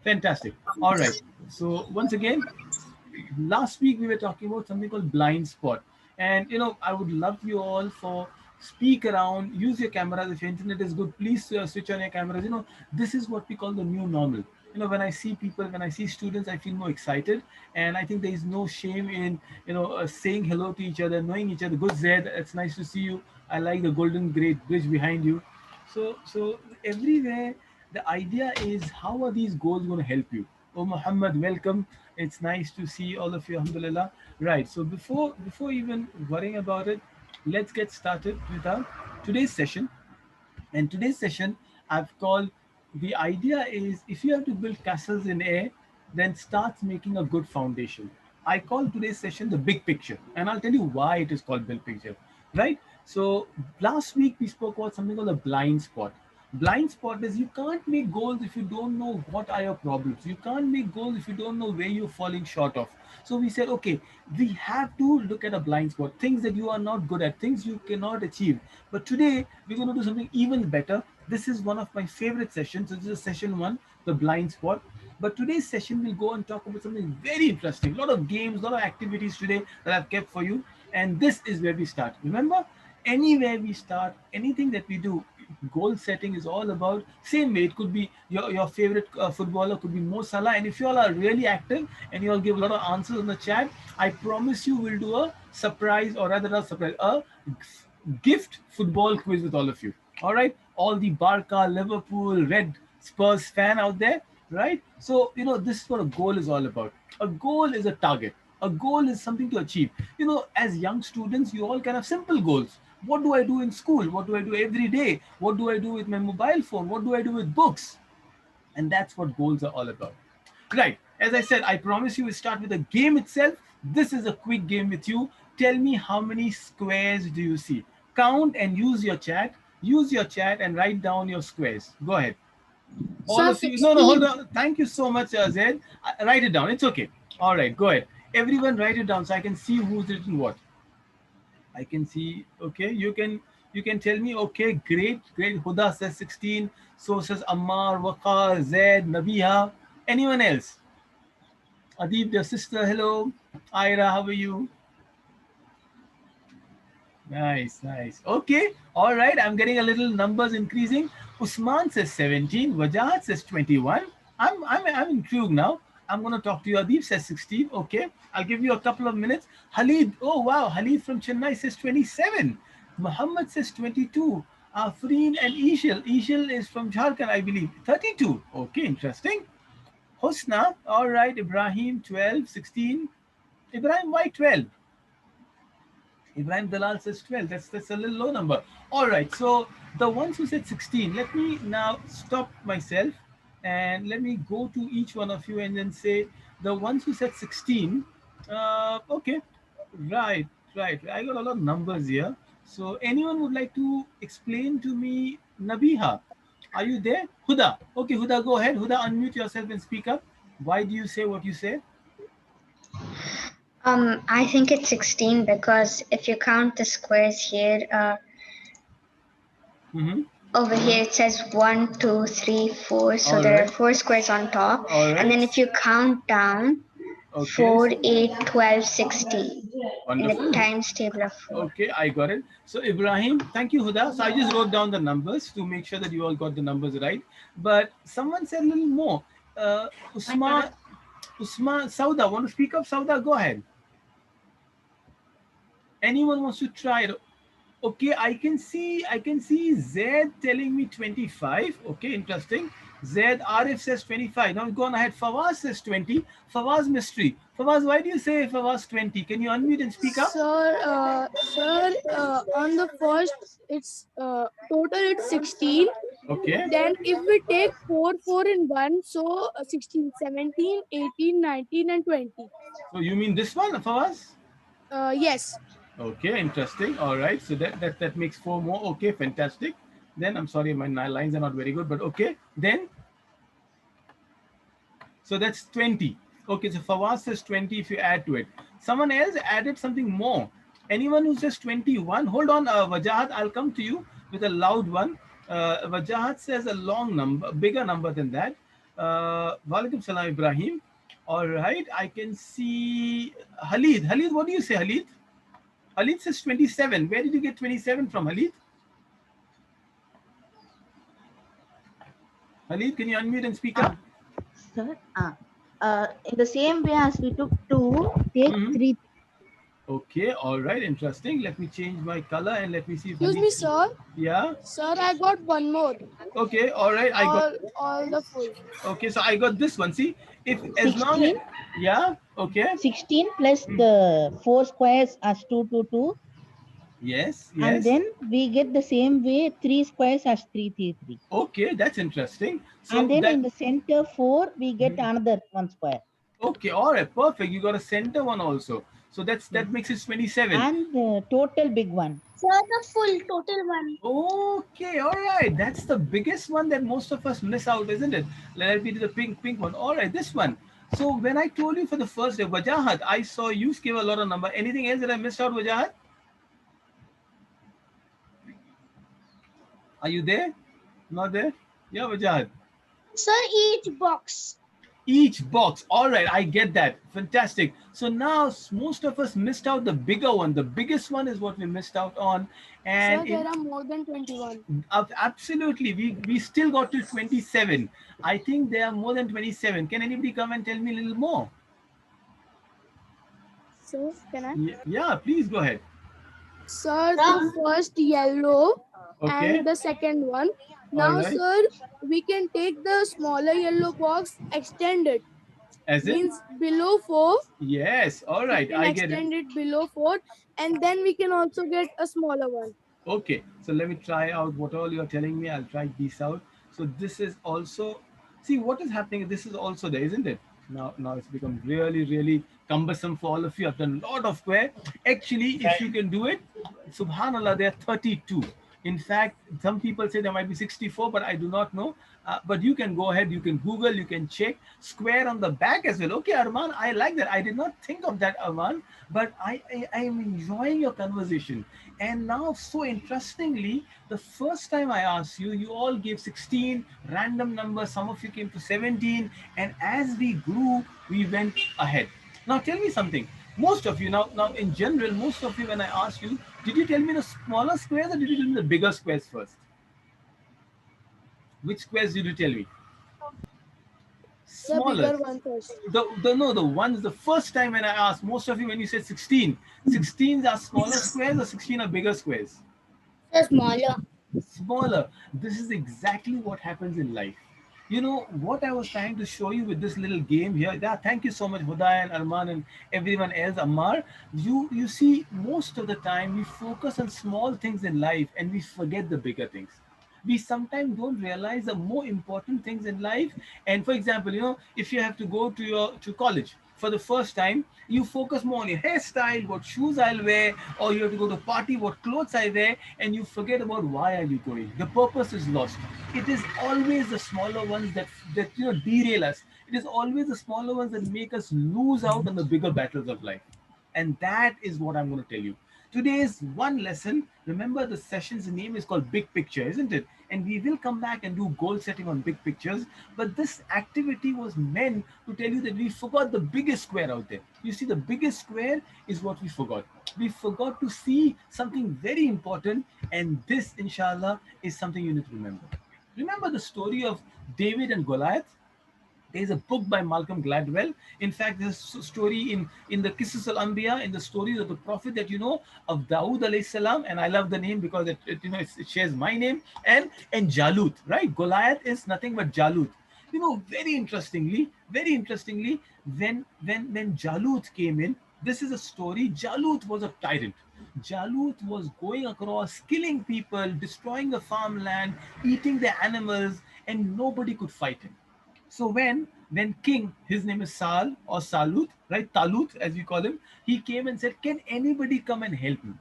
Fantastic. All right. So once again, last week we were talking about something called blind spot, and I would love you all for speak around, use your cameras. If your internet is good, please switch on your cameras. This is what we call the new normal. When I see people, when I see students, I feel more excited, and I think there is no shame in saying hello to each other, knowing each other. Good, Zed, it's nice to see you. I like the golden great bridge behind you. So everywhere, the idea is, how are these goals going to help you? Oh, Muhammad, welcome. It's nice to see all of you. Alhamdulillah. Right. So before even worrying about it, let's get started with our today's session. And today's session, I've called, the idea is, if you have to build castles in air, then start making a good foundation. I call today's session the big picture, and I'll tell you why it is called big picture. Right? So last week we spoke about something called a blind spot. Blind spot is, you can't make goals if you don't know what are your problems. You can't make goals if you don't know where you're falling short of. So we said, okay, we have to look at a blind spot, things that you are not good at, things you cannot achieve. But today we're going to do something even better. This is one of my favorite sessions. This is session one, the blind spot. But today's session will go and talk about something very interesting. A lot of games, a lot of activities today that I've kept for you. And this is where we start. Remember, anywhere we start, anything that we do, goal setting is all about same way. It could be your favorite footballer, could be Mo Salah, and if you all are really active and you all give a lot of answers in the chat, I promise you we'll do a surprise, or rather not surprise, a gift football quiz with all of you. All right, all the Barca, Liverpool, Red Spurs fan out there, right? So this is what a goal is all about. A goal is a target. A goal is something to achieve. As young students, you all can have simple goals. What do I do in school? What do I do every day? What do I do with my mobile phone? What do I do with books? And that's what goals are all about. Right. As I said, I promise you, we start with the game itself. This is a quick game with you. Tell me, how many squares do you see? Count and use your chat. Use your chat and write down your squares. Go ahead. All Sir, of you. No, no, hold 16. on. Thank you so much, Zed. Write it down. It's okay. All right, go ahead. Everyone write it down so I can see who's written what. I can see. Okay, you can tell me. Okay, great, great. Huda says 16. So says Ammar, Waqar, Zaid, Nabiha. Anyone else? Adib, your sister. Hello. Ira, how are you? Nice, nice. Okay, all right. I'm getting a little numbers increasing. Usman says 17. Wajahat says 21. I'm intrigued now. I'm gonna talk to you. Adib says 16. Okay, I'll give you a couple of minutes. Halid, oh wow, Halid from Chennai says 27. Muhammad says 22. Afreen and Ishil. Ishil is from Jharkhand, I believe. 32. Okay, interesting. Husna, all right. Ibrahim 12, 16. Ibrahim, why 12? Ibrahim Dalal says 12. That's a little low number. All right. So the ones who said 16, let me now stop myself and let me go to each one of you and then say, the ones who said 16. Okay. Right. Right. I got a lot of numbers here. So anyone would like to explain to me, Nabiha? Are you there? Huda. Okay, Huda, go ahead. Huda, unmute yourself and speak up. Why do you say what you say? I think it's 16 because if you count the squares here, Mm-hmm. over here it says one, two, three, four. So All there are right. four squares on top. All And right. then if you count down, Okay. 4, 8, 12, 16 in the Wonderful. times table of 4. Okay, I got it. So Ibrahim, thank you, Huda. So I just wrote down the numbers to make sure that you all got the numbers right. But someone said a little more. Usman Sauda, want to speak up? Sauda, go ahead. Anyone wants to try it? Okay, I can see Zed telling me 25. Okay, interesting. Zed Arif says 25. Now go on ahead. Fawaz says 20. Fawaz mystery. Fawaz, why do you say Fawaz 20? Can you unmute and speak up? Sir, on the first, it's total it's 16. Okay. Then if we take 4 in one, so 16, 17, 18, 19, and 20. So you mean this one, Fawaz? Yes. Okay, interesting. All right. So that makes four more. Okay, fantastic. Then I'm sorry, my lines are not very good, but okay. Then so that's 20. Okay, so Fawaz says 20 if you add to it. Someone else added something more. Anyone who says 21, hold on, Wajahat, I'll come to you with a loud one. Wajahat says a long number, a bigger number than that. Walaikum salam, Ibrahim. All right, I can see Halid. Halid, what do you say, Halid? Halid says 27. Where did you get 27 from, Halid? Halid, can you unmute and speak up? Ah, sir. In the same way as we took 2, take Mhm. 3. Okay, all right, interesting. Let me change my color and let me see if Excuse Halid. me, sir. Yeah. Sir, I got one more. Okay, all right. I got. All the full. Okay, so I got this one. See, if as long 16. yeah, okay, 16 plus the 4 squares as 2, 2, 2. yes, And yes. then we get the same way 3 squares as 3, 3, 3. Okay, that's interesting. And So then that in the center 4, we get another 1 square. okay, all right, perfect. You got a center one also. So Yes. that makes it 27. And the total big one. Sir, the full total one. Okay, all right. That's the biggest one that most of us miss out, isn't it? Let me do the pink one. All right, this one. So when I told you for the first day, Wajahat, I saw you give a lot of number. Anything else that I missed out, Wajahat? Are you there? Not there? Yeah, Wajahat. Sir, each box. Each box. All right, I get that. Fantastic. So now most of us missed out the bigger one. The biggest one is what we missed out on. Sir, And there are more than 21. absolutely, we still got to 27. I think there are more than 27. Can anybody come and tell me a little more? Sir, can I? Yeah, please go ahead. Sir, the first yellow Okay. and the second one. All Now, right. sir, we can take the smaller yellow box, extend it. As in? Means below 4, Yes. All we right. can I get it. extend it below 4, and then we can also get a smaller one. Okay, so let me try out what all you're telling me. I'll try this out. So this is also, see what is happening. This is also there, isn't it? Now it's become really cumbersome for all of you. I've done a lot of square. Actually, if you can do it, Subhanallah, there are 32. In fact, some people say there might be 64, but I do not know. But you can go ahead, you can Google, you can check square on the back as well. Okay, Arman, I like that. I did not think of that, Arman, but I am enjoying your conversation. And now, so interestingly, the first time I asked you, you all gave 16 random numbers. Some of you came to 17. And as we grew, we went ahead. Now, tell me something. Most of you, now in general, most of you, when I asked you, did you tell me the smaller squares or did you tell me the bigger squares first? Which squares did you tell me? The Smaller. bigger one first. The ones the first time when I asked, most of you when you said 16, 16s are smaller squares or 16 are bigger squares? Sir, smaller. Smaller. This is exactly what happens in life. You know what I was trying to show you with this little game here. Yeah, thank you so much, Huday and Arman and everyone else. Ammar, you see, most of the time we focus on small things in life and we forget the bigger things. We sometimes don't realize the more important things in life. And for example, if you have to go to college for the first time, you focus more on your hairstyle, what shoes I'll wear, or you have to go to a party, what clothes I wear, and you forget about why are you going. The purpose is lost. It is always the smaller ones that derail us. It is always the smaller ones that make us lose out on the bigger battles of life. And that is what I'm going to tell you. Today's one lesson, remember the session's name is called Big Picture, isn't it? And we will come back and do goal setting on big pictures. But this activity was meant to tell you that we forgot the biggest square out there. You see, the biggest square is what we forgot. We forgot to see something very important, and this, inshallah, is something you need to remember. Remember the story of David and Goliath? There's a book by Malcolm Gladwell. In fact, there's a story in the Qisas al-Anbiya, in the stories of the Prophet that you know of Dawood alayhi salam, and I love the name because it shares my name, and Jalut, right? Goliath is nothing but Jalut. Very interestingly, when Jalut came in, this is a story. Jalut was a tyrant. Jalut was going across, killing people, destroying the farmland, eating the animals, and nobody could fight him. So when King, his name is Sal or Salut, right? Talut, as we call him, he came and said, "Can anybody come and help me?"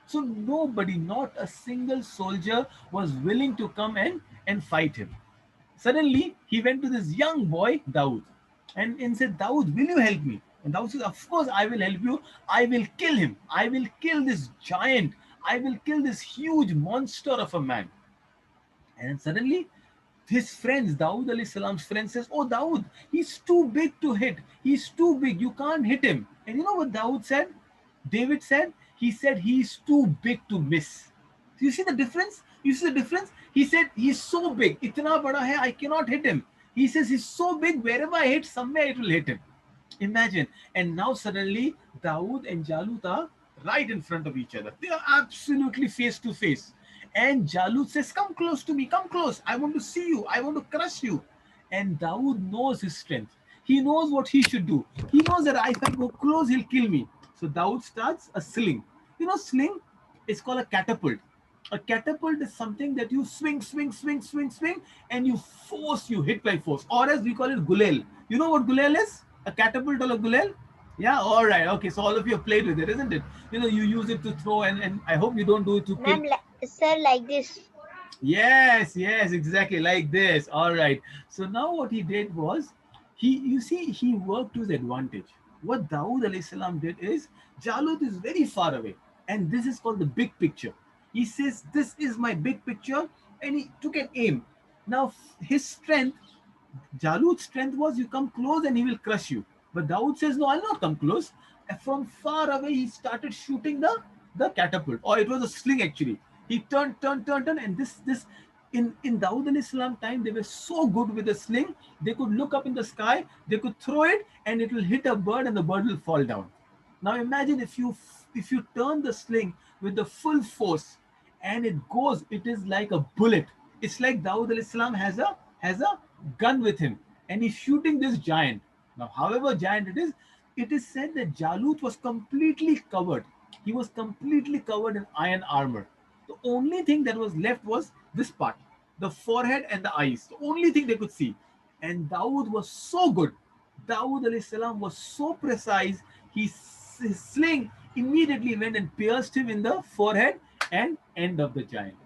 So nobody, not a single soldier, was willing to come and fight him. Suddenly, he went to this young boy, Dawood, and said, "Dawood, will you help me?" And Dawood says, "Of course, I will help you. I will kill him. I will kill this giant. I will kill this huge monster of a man." And suddenly, His friends, Dawood alayhi salam's friend says, "Oh, Dawood, he's too big to hit. He's too big. You can't hit him." And you know what Dawood said? David said, he said, "He's too big to miss." So you see the difference? You see the difference? He said, "He's so big. Itna bada hai, I cannot hit him." He says, "He's so big, wherever I hit, somewhere it will hit him." Imagine. And now suddenly Dawood and Jalut are right in front of each other. They are absolutely face to face. And Jalut says, "Come close to me, come close. I want to see you. I want to crush you." And Dawood knows his strength. He knows what he should do. He knows that if I go close, he'll kill me. So Dawood starts a sling. You know, sling is called a catapult. A catapult is something that you swing, swing, swing, swing, swing, and you force, you hit by force. Or as we call it, gulel. You know what gulel is? A catapult or a gulel? Yeah, all right. Okay, so all of you have played with it, isn't it? You know, you use it to throw, and I hope you don't do it to kill. Ma'am, sir, like this. Yes, yes, exactly like this. All right. So now what he did was, you see, he worked to his advantage. What Dawood alayhi salam did is, Jalut is very far away, and this is called the big picture. He says, "This is my big picture," and he took an aim. Now, his strength, Jalut's strength was, you come close and he will crush you. But Dawood says, "No, I'll not come close." And from far away, he started shooting the catapult, or it was a sling actually. He turned, turned, turned, turned, and this in Dawood and Islam time, they were so good with the sling. They could look up in the sky, they could throw it, and it will hit a bird, and the bird will fall down. Now imagine if you turn the sling with the full force, and it goes, it is like a bullet. It's like Dawood alayhi salam has a gun with him, and he's shooting this giant. Now, however giant it is said that Jalut was completely covered. He was completely covered in iron armor. The only thing that was left was this part, the forehead and the eyes. The only thing they could see. And Dawood was so good. Dawood alayhi salam was so precise. His sling immediately went and pierced him in the forehead, and end of the giant.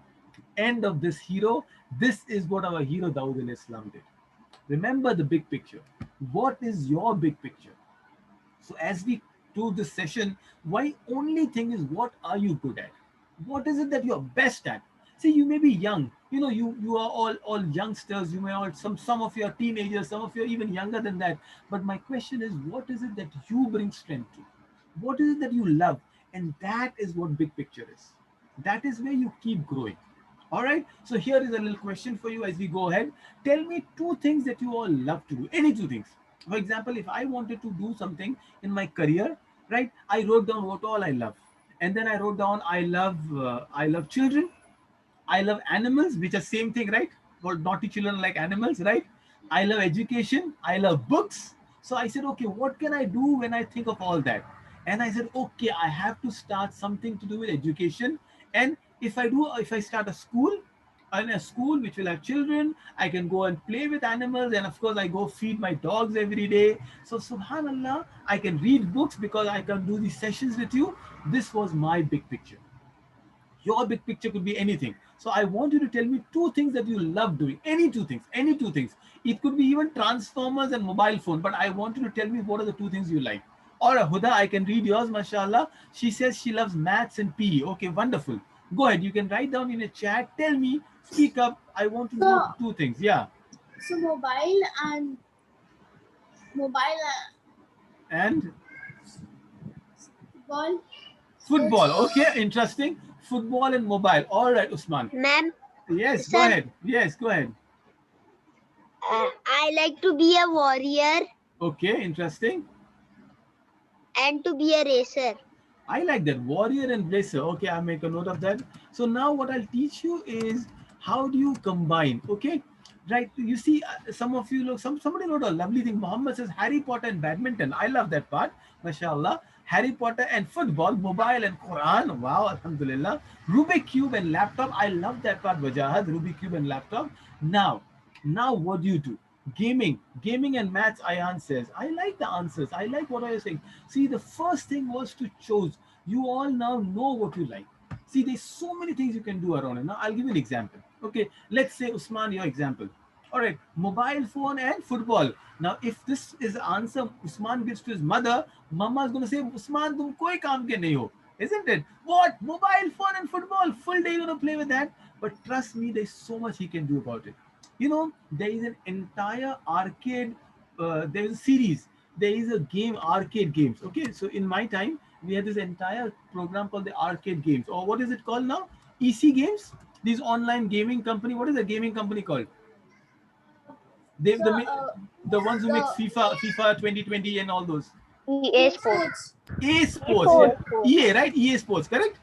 End of this hero. This is what our hero Dawood alayhi salam did. Remember the big picture. What is your big picture? So as we do this session, why only thing is, what are you good at? What is it that you're best at? See, you may be young. You know, you are all youngsters. You may all some of you are teenagers. Some of you are even younger than that. But my question is, what is it that you bring strength to? What is it that you love? And that is what big picture is. That is where you keep growing. All right. So here is a little question for you as we go ahead. Tell me two things that you all love to do. Any two things. For example, if I wanted to do something in my career, right? I wrote down what all I love, and then I wrote down I love children, I love animals, which are same thing, right? Well, naughty children like animals, right? I love education. I love books. So I said, okay, what can I do when I think of all that? And I said, okay, I have to start something to do with education. And if I start a school, in a school which will have children, I can go and play with animals, and of course I go feed my dogs every day. So subhanallah, I can read books because I can do these sessions with you. This was my big picture. Your big picture could be anything. So I want you to tell me two things that you love doing. Any two things. Any two things. It could be even transformers and mobile phone, but I want you to tell me what are the two things you like. Or Huda, I can read yours, mashallah. She says she loves maths and PE. Okay, wonderful. Go ahead. You can write down in a chat. Tell me, speak up. I want to know two things. Yeah. So mobile and mobile And ball. football. Okay, interesting. Football and mobile. All right, Usman. Ma'am, Yes, go sir, ahead. Yes, go ahead. I like to be a warrior Okay, interesting. and to be a racer. I like that, warrior and racer. Okay, I'll make a note of that. So now what I'll teach you is how do you combine. Okay, right? You see, some of you look. Somebody wrote a lovely thing. Muhammad says Harry Potter and badminton. I love that part. Mashallah. Harry Potter and football, mobile and Quran. Wow, Alhamdulillah. Rubik cube and laptop. I love that part. Wajahad, Rubik cube and laptop. Now what do you do? Gaming and maths. Ayan says, I like the answers. I like what I was saying. See, the first thing was to choose. You all now know what you like. See, there's so many things you can do around it. Now, I'll give you an example. Okay, let's say Usman, your example. All right, mobile phone and football. Now, if this is the answer Usman gives to his mother, Mama is going to say, Usman, tum koi kaam ke nahi ho. Isn't it? What? Mobile phone and football. Full day you're going to play with that. But trust me, there's so much he can do about it. You know, there is an entire arcade, there is a series, there is a game, arcade games. Okay, so in my time, we had this entire program called the arcade games, or what is it called now? EC games, these online gaming company. What is the gaming company called? They, So, the ones who make the FIFA 2020 and all those. EA Sports. Sports. EA Sports, yeah. EA Sports. EA, right? EA Sports, correct?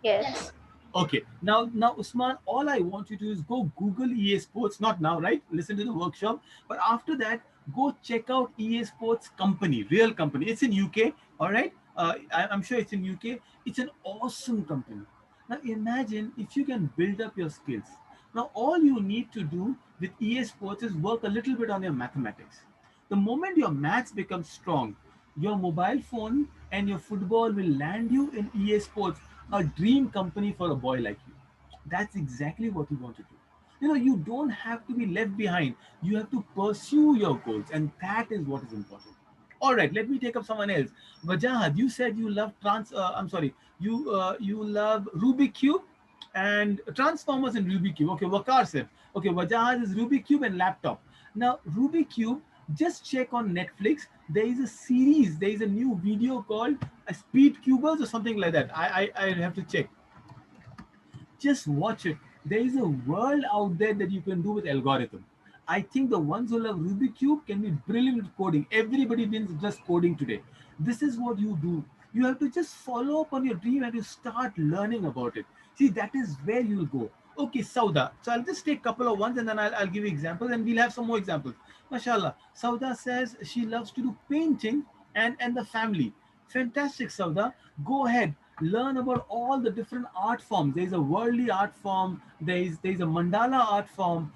Yes. Okay. Now, Usman, all I want you to do is go Google EA Sports. Not now, right? Listen to the workshop. But after that, go check out EA Sports company, real company. It's in UK. All right. I'm sure it's in UK. It's an awesome company. Now, imagine if you can build up your skills. Now, all you need to do with EA Sports is work a little bit on your mathematics. The moment your maths becomes strong, your mobile phone and your football will land you in EA Sports, a dream company for a boy like you. That's exactly what you want to do. You know, you don't have to be left behind. You have to pursue your goals, and that is what is important. All right, let me take up someone else. Wajahad, you said you love I'm sorry, you love Rubik cube and Transformers and Rubik cube. Okay, Wakar said. Okay, Wajahad is Rubik cube and laptop. Now, Rubik cube, just check on Netflix. There is a series. There is a new video called Speed Cubers or something like that. I have to check. Just watch it. There is a world out there that you can do with algorithm. I think the ones who love Rubik Cube can be brilliant with coding. Everybody needs just coding today. This is what you do. You have to just follow up on your dream and you start learning about it. See, that is where you'll go. Okay, Sauda. So I'll just take a couple of ones and then I'll give you examples and we'll have some more examples. Mashallah. Sauda says she loves to do painting and the family. Fantastic, Sauda. Go ahead, learn about all the different art forms. There's a worldly art form, there's a mandala art form.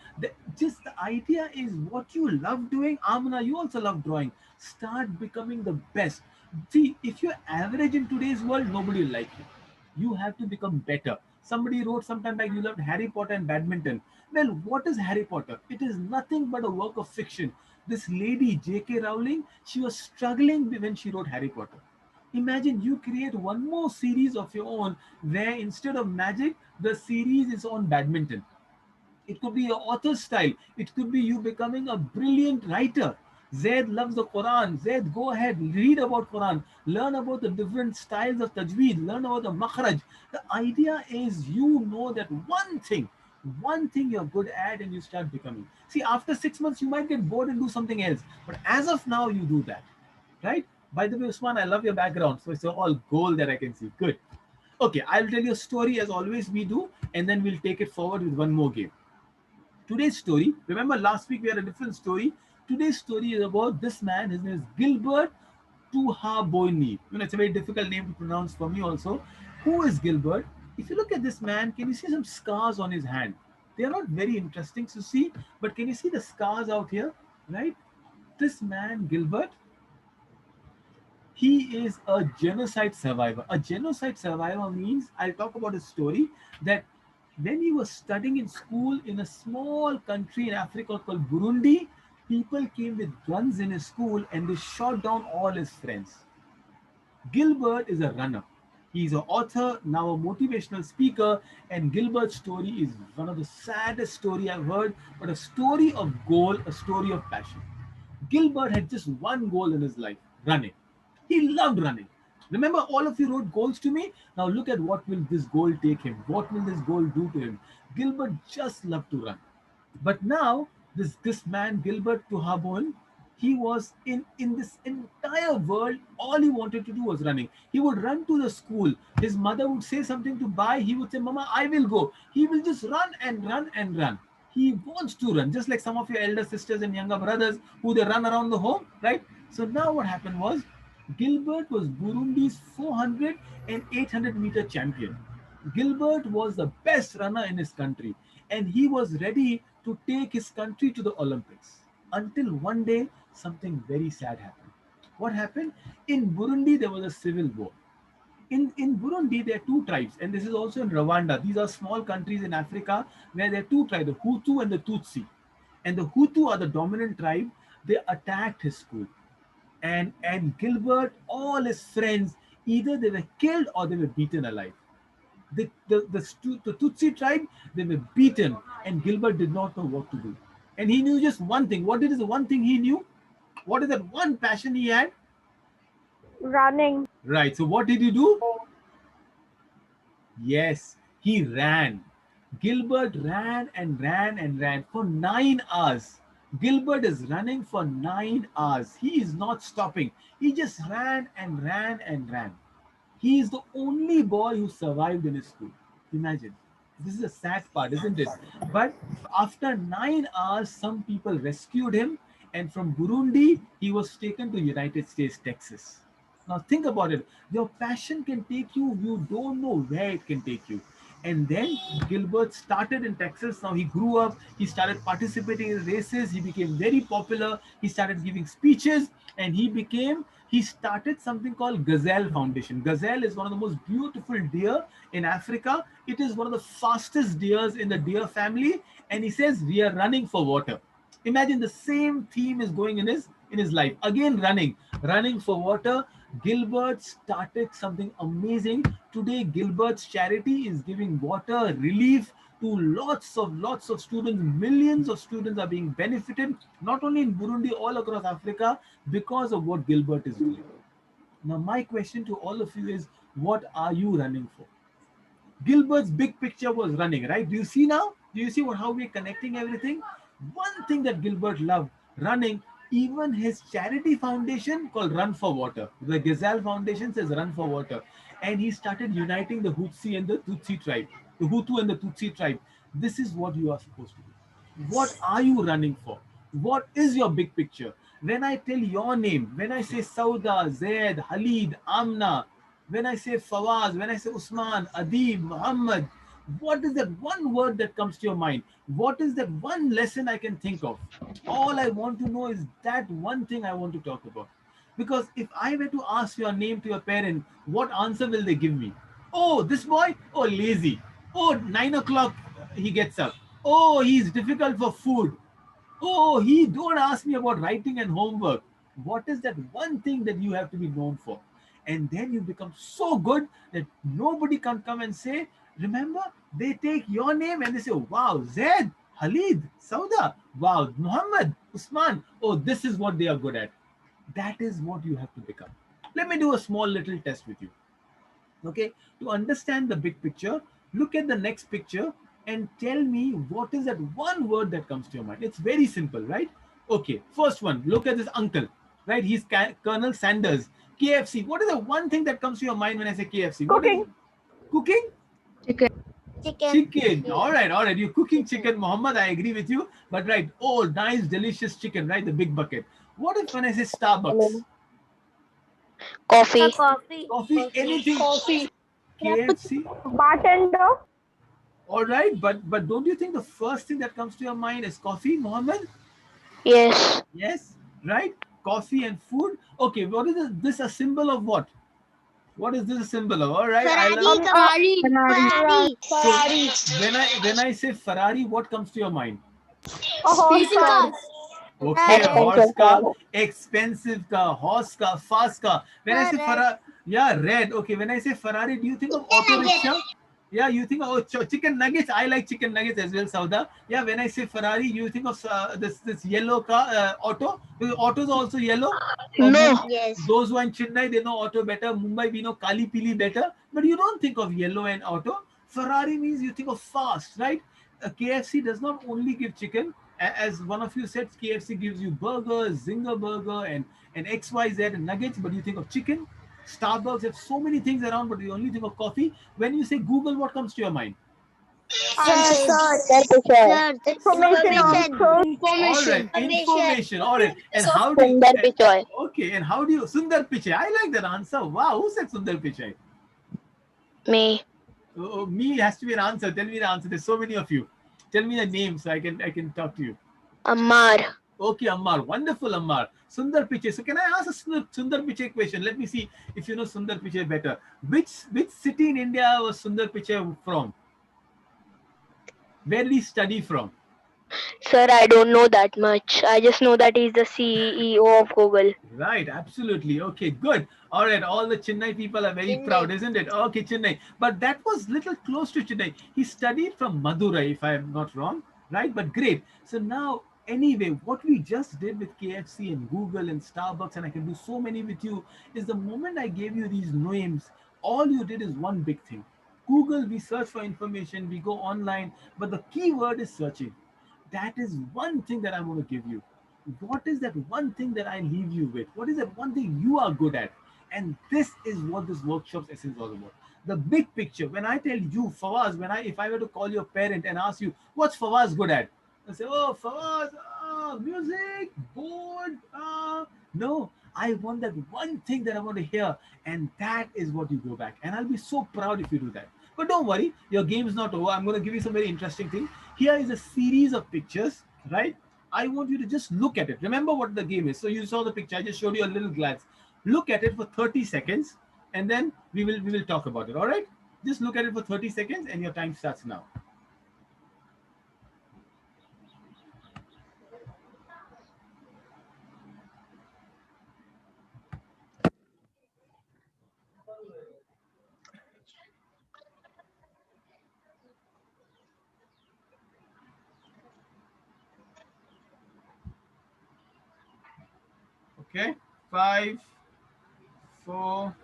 Just the idea is what you love doing. Amna, you also love drawing. Start becoming the best. See, if you're average in today's world, nobody will like you. You have to become better. Somebody wrote sometime back, you loved Harry Potter and badminton. Well, what is Harry Potter? It is nothing but a work of fiction. This lady J.K. Rowling, she was struggling when she wrote Harry Potter. Imagine you create one more series of your own where instead of magic, the series is on badminton. It could be your author style. It could be you becoming a brilliant writer. Zaid loves the Quran. Zaid, go ahead, read about Quran, learn about the different styles of tajweed, learn about the makhraj. The idea is you know that one thing you're good at and you start becoming. See, after 6 months, you might get bored and do something else. But as of now, you do that, right? By the way, Usman, I love your background. So it's all gold that I can see. Good. Okay, I'll tell you a story as always we do, and then we'll take it forward with one more game. Today's story, remember last week we had a different story. Today's story is about this man. His name is Gilbert Tuhaboni. You know, it's a very difficult name to pronounce for me also. Who is Gilbert? If you look at this man, can you see some scars on his hand? They are not very interesting to see, but can you see the scars out here? Right? This man, Gilbert, he is a genocide survivor. A genocide survivor means, I'll talk about a story that when he was studying in school in a small country in Africa called Burundi, people came with guns in his school and they shot down all his friends. Gilbert is a runner. He's an author, now a motivational speaker, and Gilbert's story is one of the saddest story I've heard, but a story of goal, a story of passion. Gilbert had just one goal in his life, running. He loved running. Remember, all of you wrote goals to me. Now look at what will this goal take him. What will this goal do to him? Gilbert just loved to run. But now, this man, Gilbert Tuhabon, he was in this entire world, all he wanted to do was running. He would run to the school. His mother would say something to buy. He would say, Mama, I will go. He will just run and run and run. He wants to run, just like some of your elder sisters and younger brothers who they run around the home, right? So now what happened was, Gilbert was Burundi's 400 and 800 meter champion. Gilbert was the best runner in his country and he was ready to take his country to the Olympics. Until one day, something very sad happened. What happened? In Burundi, there was a civil war. In Burundi, there are two tribes, and this is also in Rwanda. These are small countries in Africa where there are two tribes, the Hutu and the Tutsi. And the Hutu are the dominant tribe. They attacked his school. And Gilbert, all his friends, either they were killed or they were beaten alive. The Tutsi tribe, they were beaten, and Gilbert did not know what to do. And he knew just one thing. What is the one thing he knew? What is that one passion he had? Running. Right. So what did he do? Yes, he ran. Gilbert ran and ran and ran for 9 hours. Gilbert is running for 9 hours. He is not stopping. He just ran and ran and ran. He is the only boy who survived in his school. Imagine. This is a sad part, isn't it? But after 9 hours, some people rescued him, and from Burundi, he was taken to United States, Texas. Now think about it. Your passion can take you, you don't know where it can take you. And then Gilbert started in Texas. Now he grew up, he started participating in races, he became very popular, he started giving speeches, and he started something called Gazelle Foundation. Gazelle is one of the most beautiful deer in Africa. It is one of the fastest deers in the deer family. And he says, we are running for water. Imagine the same theme is going in his life. Again, running for water. Gilbert started something amazing. Today, Gilbert's charity is giving water relief to lots of students. Millions of students are being benefited, not only in Burundi, all across Africa, because of what Gilbert is doing. Now, my question to all of you is, what are you running for? Gilbert's big picture was running, right? Do you see now? Do you see how we're connecting everything? One thing that Gilbert loved, running. Even his charity foundation called Run for Water. The Gazelle Foundation says Run for Water. And he started uniting the Hutsi and the Tutsi tribe, the Hutu and the Tutsi tribe. This is what you are supposed to do. What are you running for? What is your big picture? When I tell your name, when I say Sauda, Zaid, Halid, Amna, when I say Fawaz, when I say Usman, Adib, Muhammad, what is that one word that comes to your mind? What is that one lesson I can think of? All I want to know is that one thing I want to talk about. Because if I were to ask your name to your parent, what answer will they give me? Oh, this boy? Oh, lazy. Oh, 9 o'clock he gets up. Oh, he's difficult for food. Oh, he don't ask me about writing and homework. What is that one thing that you have to be known for? And then you become so good that nobody can come and say, remember, they take your name and they say, wow, Zaid, Halid, Sauda, wow, Muhammad, Usman. Oh, this is what they are good at. That is what you have to become. Let me do a small little test with you. Okay, to understand the big picture, look at the next picture and tell me what is that one word that comes to your mind. It's very simple, right? Okay, first one, look at this uncle, right? He's Colonel Sanders. KFC. What is the one thing that comes to your mind when I say KFC? What is Cooking. cooking? Chicken. Chicken. All right. You're cooking chicken, Muhammad. I agree with you. But right, oh, nice, delicious chicken, right? The big bucket. What if when I say Starbucks? Coffee. Coffee, anything. Coffee. KFC. Bartender. All right, but don't you think the first thing that comes to your mind is coffee, Mohammed? Yes. Yes, right? Coffee and food. Okay, what is this a symbol of what? What is this a symbol of? All right, I love. Ferrari. So when I say Ferrari, what comes to your mind? A horse car. Okay, Expensive horse car, car. expensive car, horse car, fast car. When I say Ferrari, yeah, red. Okay, when I say Ferrari, do you think of auto rickshaw? Yeah, you think of chicken nuggets. I like chicken nuggets as well, Sauda. Yeah, when I say Ferrari, you think of this yellow car, auto. Because autos are also yellow. No. Those who are in Chennai, they know auto better. Mumbai, we know Kali Pili better. But you don't think of yellow and auto. Ferrari means you think of fast, right? KFC does not only give chicken. As one of you said, KFC gives you burgers, Zinger burger, and XYZ and nuggets. But you think of chicken. Starbucks have so many things around, but you only think of coffee. When you say Google, what comes to your mind? Information. All right, information. All right, and how do you? Sundar Pichai. Okay, and how do you? Sundar Pichai. I like that answer. Wow, who said Sundar Pichai? Me. Oh, me has to be an answer. Tell me the answer. There's so many of you. Tell me the name so I can talk to you. Ammar. Okay, Ammar. Wonderful, Ammar. Sundar Pichai. So can I ask a Sundar Pichai question? Let me see if you know Sundar Pichai better. Which city in India was Sundar Pichai from? Where did he study from? Sir, I don't know that much. I just know that he's the CEO of Google. Right, absolutely. Okay, good. All right, all the Chennai people are very proud, isn't it? Okay, Chennai. But that was little close to Chennai. He studied from Madurai, if I am not wrong, right? But great. So now Anyway, what we just did with KFC and Google and Starbucks, and I can do so many with you, is the moment I gave you these names, all you did is one big thing. Google, we search for information, we go online, but the key word is searching. That is one thing that I want to give you. What is that one thing that I leave you with? What is that one thing you are good at? And this is what this workshop's essence is all about. The big picture. When I tell you, Fawaz, if I were to call your parent and ask you, what's Fawaz good at? I say, oh, Fawaz, music, board. No, I want that one thing that I want to hear. And that is what you go back. And I'll be so proud if you do that. But don't worry, your game is not over. I'm going to give you some very interesting thing. Here is a series of pictures, right? I want you to just look at it. Remember what the game is. So you saw the picture. I just showed you a little glance. Look at it for 30 seconds, and then we will talk about it. All right? Just look at it for 30 seconds, and your time starts now. Okay, 5, 4,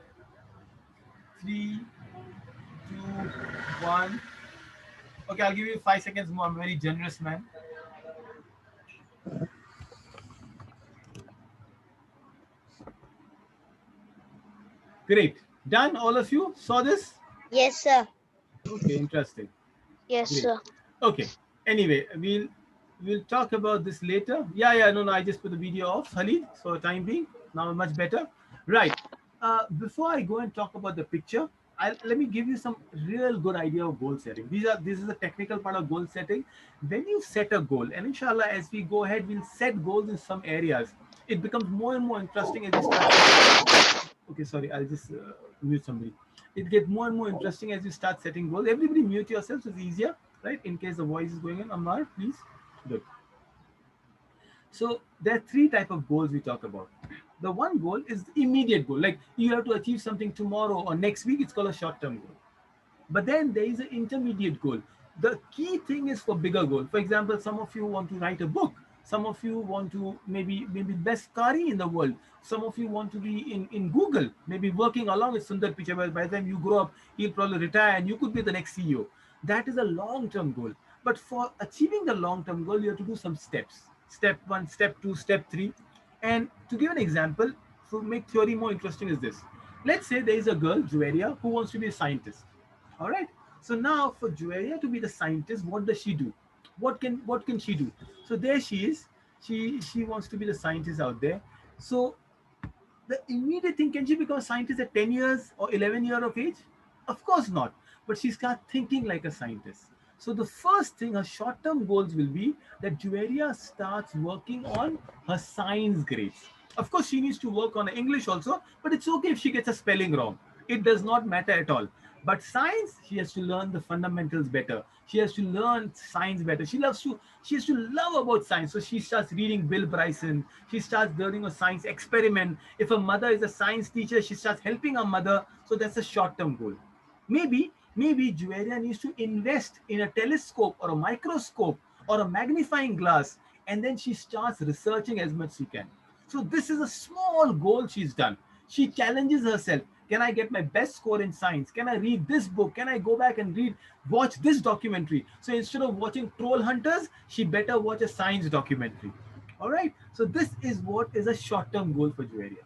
3, 2, 1. Okay, I'll give you 5 seconds more. I'm a very generous man. Great. Done, all of you? Saw this? Yes, sir. Okay, interesting. Yes, Great. sir. Okay. Anyway, we'll talk about this later. Yeah, no, I just put the video off, Khalid, for the time being. Now much better. Right. Before I go and talk about the picture, let me give you some real good idea of goal setting. This is the technical part of goal setting. When you set a goal, and inshallah, as we go ahead, we'll set goals in some areas. It becomes more and more interesting as you start. Okay, sorry, I'll just mute somebody. It gets more and more interesting as you start setting goals. Everybody mute yourselves, it's easier, right? In case the voice is going in. Ammar, please. Good. So there are three types of goals we talk about. The one goal is the immediate goal, like you have to achieve something tomorrow or next week. It's called a short-term goal. But then there is an intermediate goal. The key thing is for bigger goal. For example, some of you want to write a book. Some of you want to maybe best Qari in the world. Some of you want to be in Google, maybe working along with Sundar Pichai. By the time you grow up, he'll probably retire and you could be the next CEO. That is a long-term goal. But for achieving the long-term goal, you have to do some steps. Step 1, step 2, step 3. And to give an example, to make theory more interesting is this. Let's say there is a girl, Juwaria, who wants to be a scientist. All right. So now for Juwaria to be the scientist, what does she do? What can she do? So there she is. She wants to be the scientist out there. So the immediate thing, can she become a scientist at 10 years or 11 years of age? Of course not. But she starts thinking like a scientist. So the first thing, her short-term goals will be that Juwaria starts working on her science grades. Of course, she needs to work on English also, but it's okay if she gets a spelling wrong. It does not matter at all. But science, she has to learn the fundamentals better. She has to learn science better. She has to love about science. So she starts reading Bill Bryson. She starts learning a science experiment. If her mother is a science teacher, she starts helping her mother. So that's a short-term goal. Maybe Juwaria needs to invest in a telescope or a microscope or a magnifying glass, and then she starts researching as much as she can. So this is a small goal she's done. She challenges herself. Can I get my best score in science? Can I read this book? Can I go back and watch this documentary? So instead of watching Troll Hunters, she better watch a science documentary. All right. So this is what is a short-term goal for Juwaria.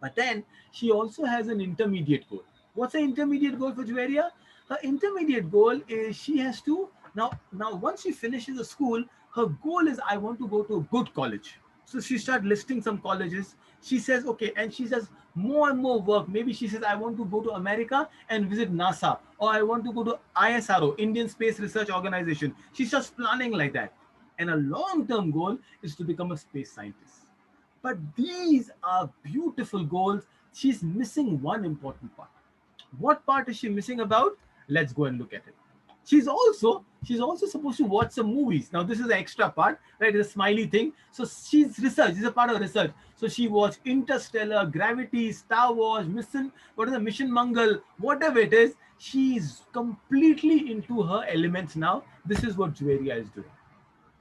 But then she also has an intermediate goal. What's the intermediate goal for Juwaria? Her intermediate goal is she has to now once she finishes the school, her goal is I want to go to a good college. So she starts listing some colleges. She says, okay, and she says more and more work. Maybe she says, I want to go to America and visit NASA, or I want to go to ISRO, Indian Space Research Organization. She starts planning like that. And a long-term goal is to become a space scientist. But these are beautiful goals. She's missing one important part. What part is she missing about? Let's go and look at it. She's also supposed to watch some movies. Now this is the extra part, right? It's a smiley thing. So she's research. It's a part of research. So she watched Interstellar, Gravity, Star Wars, Mission Mangal, whatever it is. She's completely into her elements now. This is what Juwaria is doing.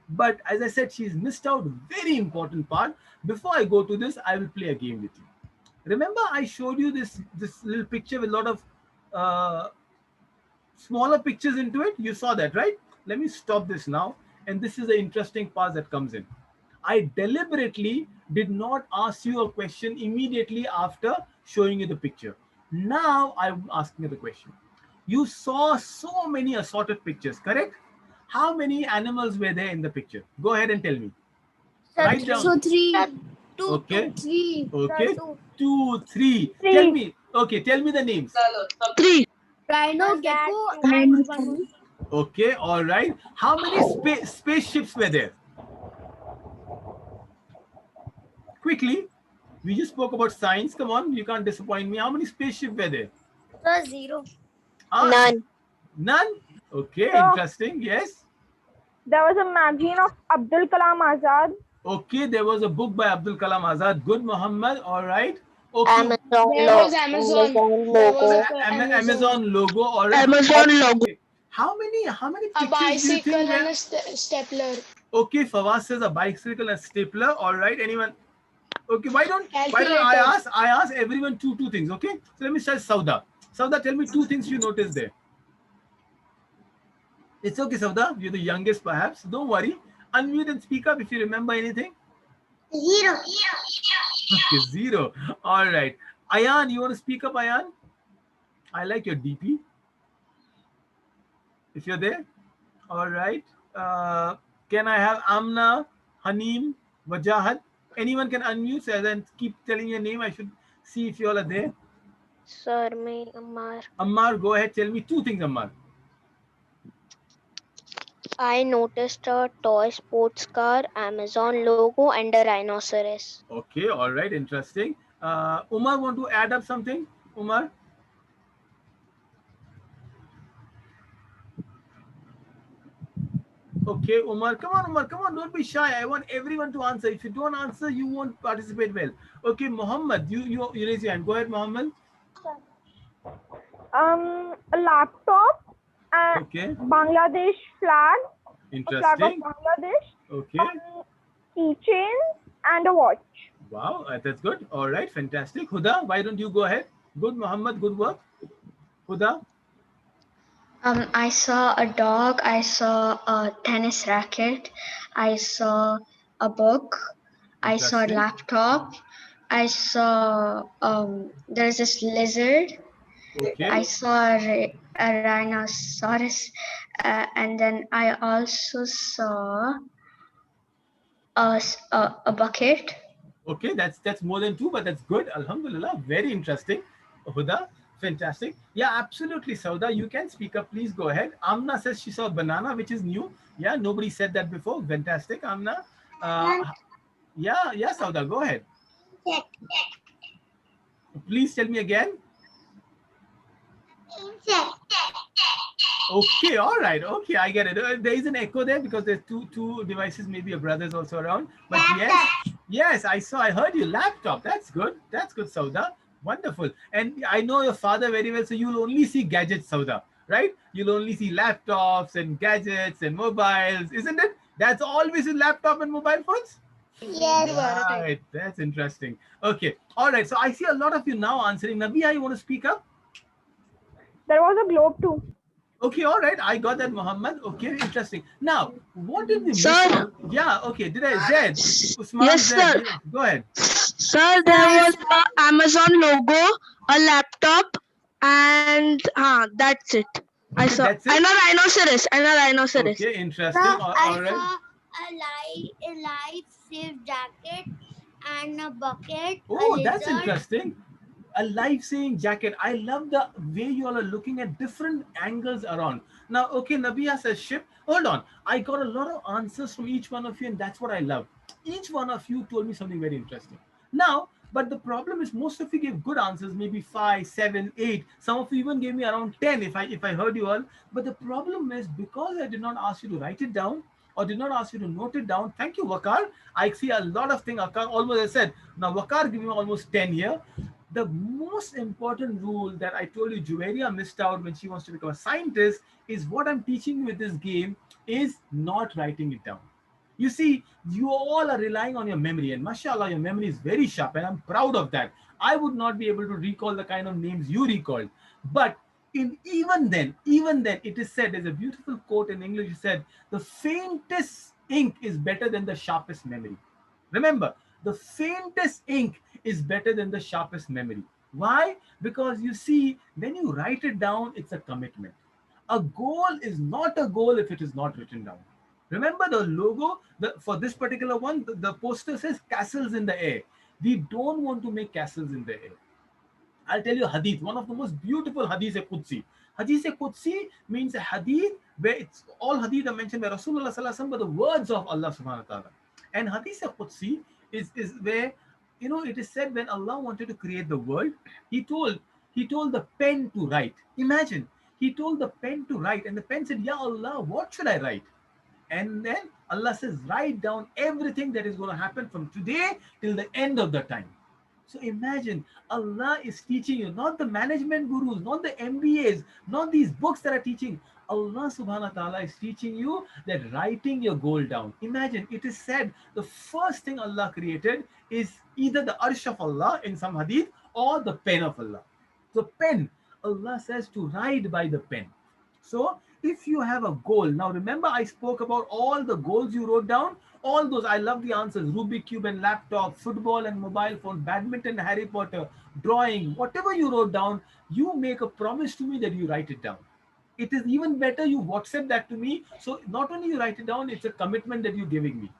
But as I said, she's missed out very important part. Before I go to this, I will play a game with you. Remember, I showed you this little picture with a lot of uh, smaller pictures into it. You saw that, right? Let me stop this now. And this is the interesting part that comes in. I deliberately did not ask you a question immediately after showing you the picture. Now I'm asking you the question. You saw so many assorted pictures, correct? How many animals were there in the picture? Go ahead and tell me. Write down. So three. Okay. Three. Okay. 2, 3. Three. Tell me. Okay. Tell me the names. Three. Rhino, gecko, And and one. Okay. All right. How many spaceships were there? Quickly. We just spoke about science. Come on. You can't disappoint me. How many spaceships were there? Zero. Ah, None. None? Okay. So- Interesting. Yes. There was a magazine of Abdul Kalam Azad. Okay. There was a book by Abdul Kalam Azad. Good, Muhammad. All right. Okay. Amazon There was logo. Amazon. Amazon There was logo. a Amazon logo. All right. Amazon logo. Okay. How many A pictures do you bicycle think and were? a stapler. Okay, Fawaz says a bicycle and stapler. All right. Anyone? Okay. Why don't I Calculator. ask everyone two things? Okay. So let me start. Sauda. Sauda, tell me 2 things you noticed there. It's okay, Sauda. You're the youngest, perhaps. Don't worry. Unmute and speak up if you remember anything. Zero. Okay, 0. All right. Ayan, you want to speak up, Ayan? I like your DP. If you're there. All right. Can I have Amna, Haneem, Wajahat? Anyone can unmute and then keep telling your name. I should see if you all are there. Sir, me, Ammar. Ammar, go ahead. Tell me 2 things, Ammar. I noticed a toy sports car, Amazon logo, and a rhinoceros. Okay, all right. Interesting. Umar, want to add up something? Umar? Okay, Umar. Come on, Umar. Come on. Don't be shy. I want everyone to answer. If you don't answer, you won't participate well. Okay, Muhammad, you raise your hand. Go ahead, Muhammad. A laptop and Okay, Bangladesh flag. A flag of interesting. Bangladesh. Okay. Keychain and a watch. Wow, that's good. All right, fantastic. Huda, why don't you go ahead? Good, Muhammad. Good work. Huda. I saw a dog, I saw a tennis racket, I saw a book, I saw a Interesting. laptop, I saw there's this lizard, I Okay. saw a rhinoceros, and then I also saw a bucket. Okay, that's more than 2, but that's good. Alhamdulillah, very interesting. Huda, fantastic. Yeah, absolutely, Sauda. You can speak up. Please go ahead. Amna says she saw a banana, which is new. Yeah, nobody said that before. Fantastic, Amna. Yeah, Sauda, go ahead. Please tell me again. Okay, all right. Okay, I get it. There is an echo there because there's two devices, maybe your brother's also around. But yes, I heard you. Laptop. That's good. That's good, Sauda. Wonderful. And I know your father very well, so you'll only see gadgets, Sauda, right? You'll only see laptops and gadgets and mobiles, isn't it? That's always in laptop and mobile phones. Yes. Right. That's interesting. Okay. All right. So I see a lot of you now answering. Nabiha, you want to speak up? There was a globe too. Okay, all right. I got that, Muhammad. Okay, interesting. Now, what did we miss Sir. out? Yeah, okay. Did I? Zed? Usman, Yes, Zed, sir. yeah, go ahead. Sir, there was a Amazon logo, a laptop, and that's it. I Okay, saw that's it? and a rhinoceros. Okay, interesting. All right. A life safe jacket and a bucket. Oh, that's interesting. A life-saving jacket. I love the way you all are looking at different angles around. Now, okay, Nabiha says ship. Hold on. I got a lot of answers from each one of you, and that's what I love. Each one of you told me something very interesting. Now, but the problem is most of you gave good answers, maybe 5, 7, 8. Some of you even gave me around 10 if I heard you all. But the problem is because I did not ask you to write it down or did not ask you to note it down. Thank you, Wakar. I see a lot of things. Almost I said. Now, Wakar gave me almost 10 here. The most important rule that I told you Juveria missed out when she wants to become a scientist is what I'm teaching you with this game is not writing it down. You see, you all are relying on your memory, and mashallah, your memory is very sharp, and I'm proud of that. I would not be able to recall the kind of names you recalled. But even then, it is said, there's a beautiful quote in English, it said, the faintest ink is better than the sharpest memory. Remember, the faintest ink is better than the sharpest memory. Why? Because you see, when you write it down, it's a commitment. A goal is not a goal if it is not written down. Remember the logo for this particular one, the poster says castles in the air. We don't want to make castles in the air. I'll tell you a hadith, one of the most beautiful hadith Qudsi. Hadith Qudsi means a hadith where it's all hadith are mentioned by Rasulullah sallallahu alaihi wasallam, but the words of Allah subhanahu wa ta'ala. And hadith Qudsi is where, you know, it is said when Allah wanted to create the world, he told the pen to write. Imagine, he told the pen to write, and the pen said, Ya Allah, what should I write? And then Allah says, write down everything that is going to happen from today till the end of the time. So imagine, Allah is teaching you, not the management gurus, not the MBAs, not these books that are teaching. Allah subhanahu wa ta'ala is teaching you that writing your goal down. Imagine, it is said the first thing Allah created is either the arsh of Allah in some hadith or the pen of Allah. The pen, Allah says to write by the pen. So if you have a goal, now remember I spoke about all the goals you wrote down, all those, I love the answers, Rubik Cube and laptop, football and mobile phone, badminton, Harry Potter, drawing, whatever you wrote down, you make a promise to me that you write it down. It is even better you WhatsApp that to me. So not only you write it down, it's a commitment that you're giving me.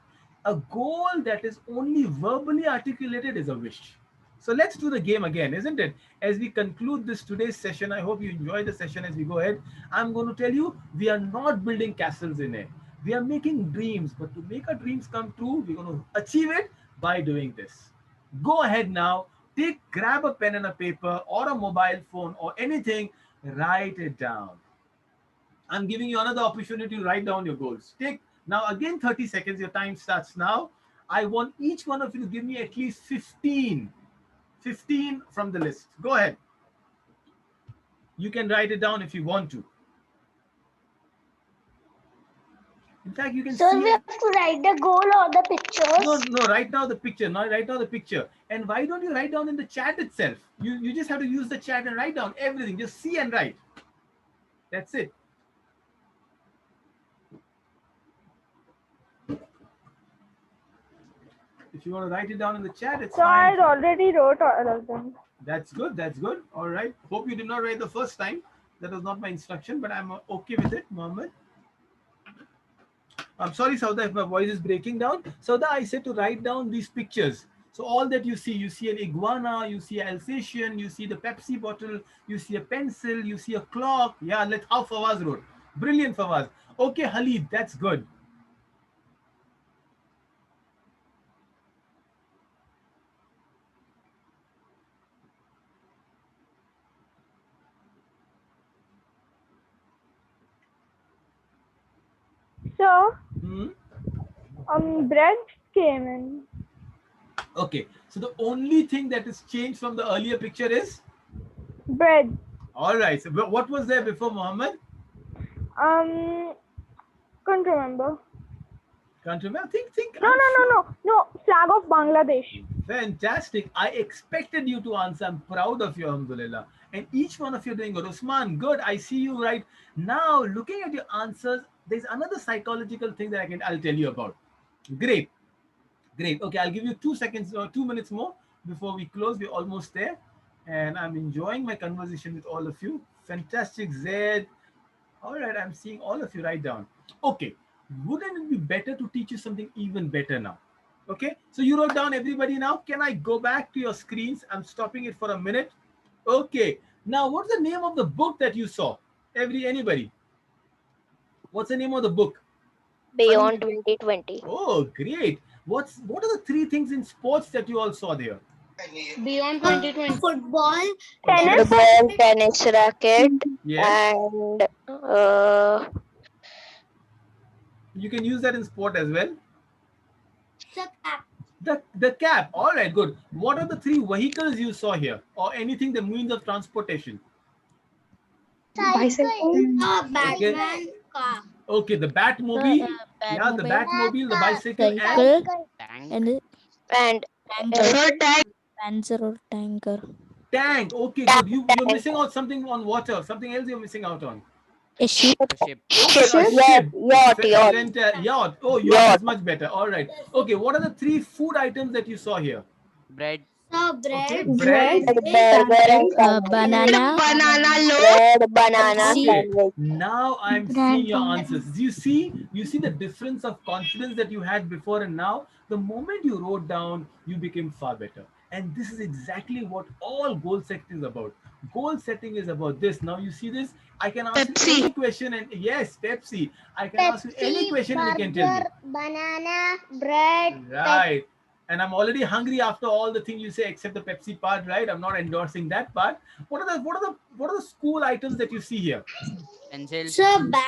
A goal that is only verbally articulated is a wish. So let's do the game again, isn't it? As we conclude this today's session, I hope you enjoy the session as we go ahead. I'm going to tell you, we are not building castles in air. We are making dreams, but to make our dreams come true, we're going to achieve it by doing this. Go ahead now, grab a pen and a paper or a mobile phone or anything, write it down. I'm giving you another opportunity to write down your goals. Take now again 30 seconds, your time starts now. I want each one of you to give me at least 15 from the list. Go ahead. You can write it down if you want to. In fact, you can So see we have to write the goal or the pictures. No, write down the picture. No, write down the picture. And why don't you write down in the chat itself? You just have to use the chat and write down everything. Just see and write. That's it. If you want to write it down in the chat, it's So fine. I already wrote all of them. That's good. That's good. All right. Hope you did not write the first time. That was not my instruction, but I'm okay with it, Mohammed. I'm sorry, Sauda, if my voice is breaking down. Sauda, I said to write down these pictures. So all that you see an iguana, you see an Alsatian, you see the Pepsi bottle, you see a pencil, you see a clock. Yeah, let's how Fawaz wrote. Brilliant, Fawaz. Okay, Halid, that's good. So, Hmm? bread came in. Okay, so the only thing that is changed from the earlier picture is? Bread. All right, so what was there before, Mohammed? Couldn't remember. Can't remember? Think. No. Flag of Bangladesh. Fantastic. I expected you to answer. I'm proud of you, alhamdulillah. And each one of you doing good. Usman, good. I see you right. Now, looking at your answers, there's another psychological thing that I'll tell you about. Great. Okay, I'll give you 2 seconds or 2 minutes more before we close. We're almost there. And I'm enjoying my conversation with all of you. Fantastic, Zed. All right, I'm seeing all of you write down. Okay, wouldn't it be better to teach you something even better now? Okay, so you wrote down everybody now. Can I go back to your screens? I'm stopping it for a minute. Okay, now what's the name of the book that you saw? Anybody? What's the name of the book? Beyond 2020. Oh, great. What are the 3 things in sports that you all saw there? Beyond 2020. Football, Tennis. Football, tennis racket, Yes, and you can use that in sport as well. the cap, The cap. All right, good. What are the 3 vehicles you saw here, or anything the means of transportation? bicycle, Okay. Batman, car. Okay, the Batmobile. Yeah, the Batmobile, the bicycle, and cycle, Tank. and And tanker, Sir, tank. panzer or tanker. tank. Okay, good. You're missing out something on water. Something else you're missing out on. A ship. A ship. Okay, a yacht, ship. yacht, yacht, Yacht. Oh, yacht yacht. is much better. All right. Okay, what are the three food items that you saw here? Bread. So Okay, bread, bread. burger, and sandwich. Banana, Banana loaf. Bread, banana, Pepsi, Okay, sandwich. now I'm seeing your answers. Do you see? You see the difference of confidence that you had before and now? The moment you wrote down, you became far better. And this is exactly what all goal setting is about. Goal setting is about this. Now you see this. I can ask you Pepsi. any question, and yes, Pepsi. I can ask you any question, and you can tell me. Banana, bread, Right. And I'm already hungry after all the things you say, except the Pepsi part, right? I'm not endorsing that part. What are the school items that you see here? pencil, So books,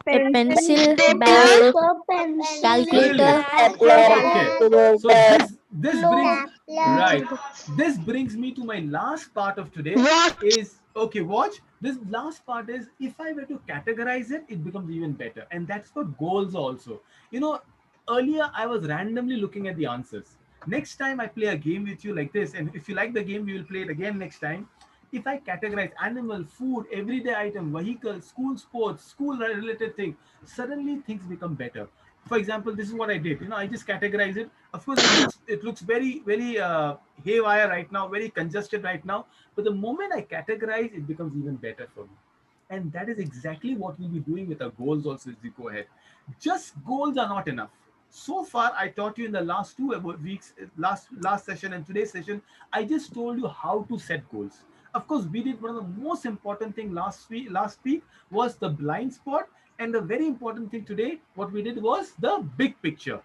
bag, a pencil, Stapler. bag, pencil, Brilliant. calculator, Okay. So calculator, this brings right. pencil box. This brings me to my last part of today. What? Is okay. Watch this last part. Is if I were to categorize it, it becomes even better, and that's for goals also. You know, earlier I was randomly looking at the answers. Next time I play a game with you like this, and if you like the game, we will play it again next time. If I categorize animal, food, everyday item, vehicle, school sports, school related thing, suddenly things become better. For example, this is what I did. I just categorize it. Of course, it looks very haywire right now, very congested right now. But the moment I categorize, it becomes even better for me. And that is exactly what we'll be doing with our goals also as we go ahead. Just goals are not enough. So far, I taught you in the last two weeks, last session and today's session, I just told you how to set goals. Of course, we did one of the most important thing last week was the blind spot, and the very important thing today, what we did was the big picture.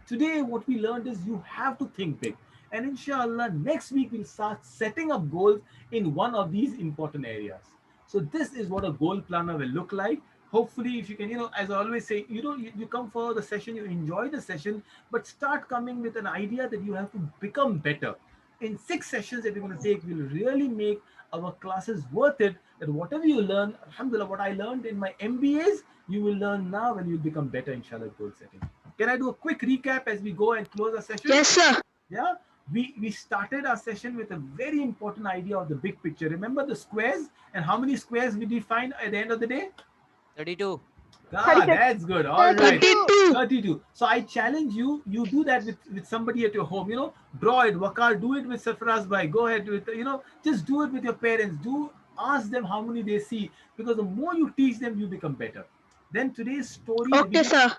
Today, what we learned is you have to think big. And inshallah, next week we'll start setting up goals in one of these important areas. So this is what a goal planner will look like. Hopefully, if you can, as I always say, you come for the session, you enjoy the session, but start coming with an idea that you have to become better. In 6 sessions that we're going to take, we'll really make our classes worth it. That whatever you learn, alhamdulillah, what I learned in my MBAs, you will learn now and you'll become better, inshallah, goal setting. Can I do a quick recap as we go and close our session? Yes, sir. Yeah, we started our session with a very important idea of the big picture. Remember the squares, and how many squares we define at the end of the day? 32. That's good. All right. 32. 32. So I challenge you, you do that with somebody at your home, draw it, Wakar, do it with Safraz Bhai, go ahead with, just do it with your parents. Ask them how many they see, because the more you teach them, you become better. Then today's story, Okay, sir.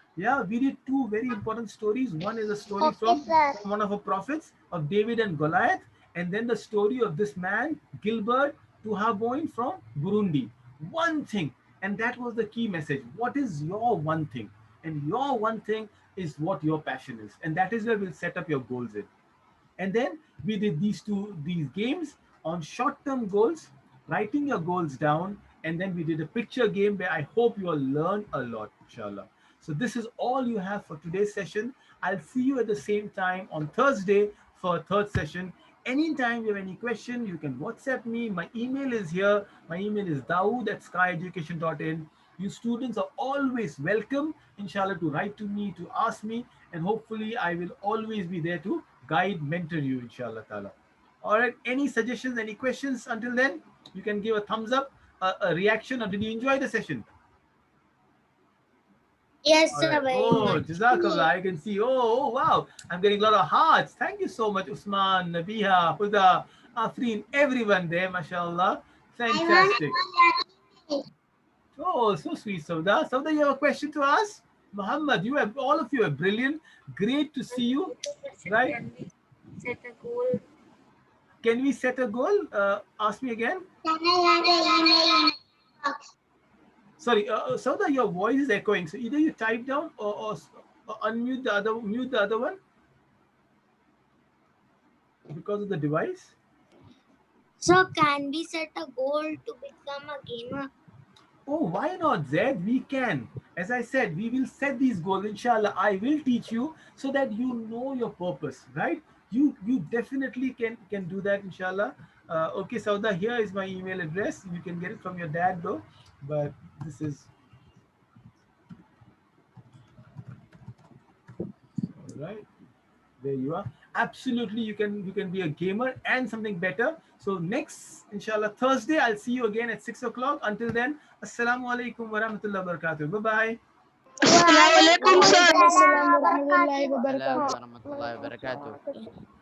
we did two very important stories. One is a story from one of our prophets of David and Goliath, and then the story of this man, Gilbert Tuhaboin from Burundi. One thing, and that was the key message. What is your one thing? And your one thing is what your passion is. And that is where we'll set up your goals in. And then we did these games on short-term goals, writing your goals down, and then we did a picture game where I hope you all learn a lot, inshallah. So this is all you have for today's session. I'll see you at the same time on Thursday for a third session. Anytime you have any question, you can WhatsApp me. My email is here. My email is dawood at skyeducation.in. You students are always welcome, inshallah, to write to me, to ask me, and hopefully I will always be there to guide, mentor you, inshallah ta'ala. All right, any suggestions, any questions until then? You can give a thumbs up, a reaction, or did you enjoy the session? Yes, All sir. right. Very Oh, much. Jazakallah. I can see. Oh, wow. I'm getting a lot of hearts. Thank you so much, Usman, Nabiha, Huda, Afreen, everyone there, mashallah. Fantastic. Oh, so sweet, Sauda. Sauda, you have a question to ask? Muhammad, all of you are brilliant. Great to see you. Right? Set a goal. Can we set a goal? Ask me again. Can I have an email box? Sorry, Sauda, your voice is echoing. So either you type down or unmute mute the other one because of the device. So can we set a goal to become a gamer? Oh, why not, Zed? We can. As I said, we will set these goals. Inshallah, I will teach you so that you know your purpose, right? You definitely can do that, inshallah. Okay, Sauda, here is my email address. You can get it from your dad though, but this is right? There you are. Absolutely, you can be a gamer and something better. So next, inshallah, Thursday, I'll see you again at 6 o'clock. Until then, assalamu alaikum wa rahmatullahi wa barakatuh. Bye bye. Assalamu alaikum, sir. Waalaikumsalam warahmatullahi Salam wabarakatuh. warahmatullahi wabarakatuh.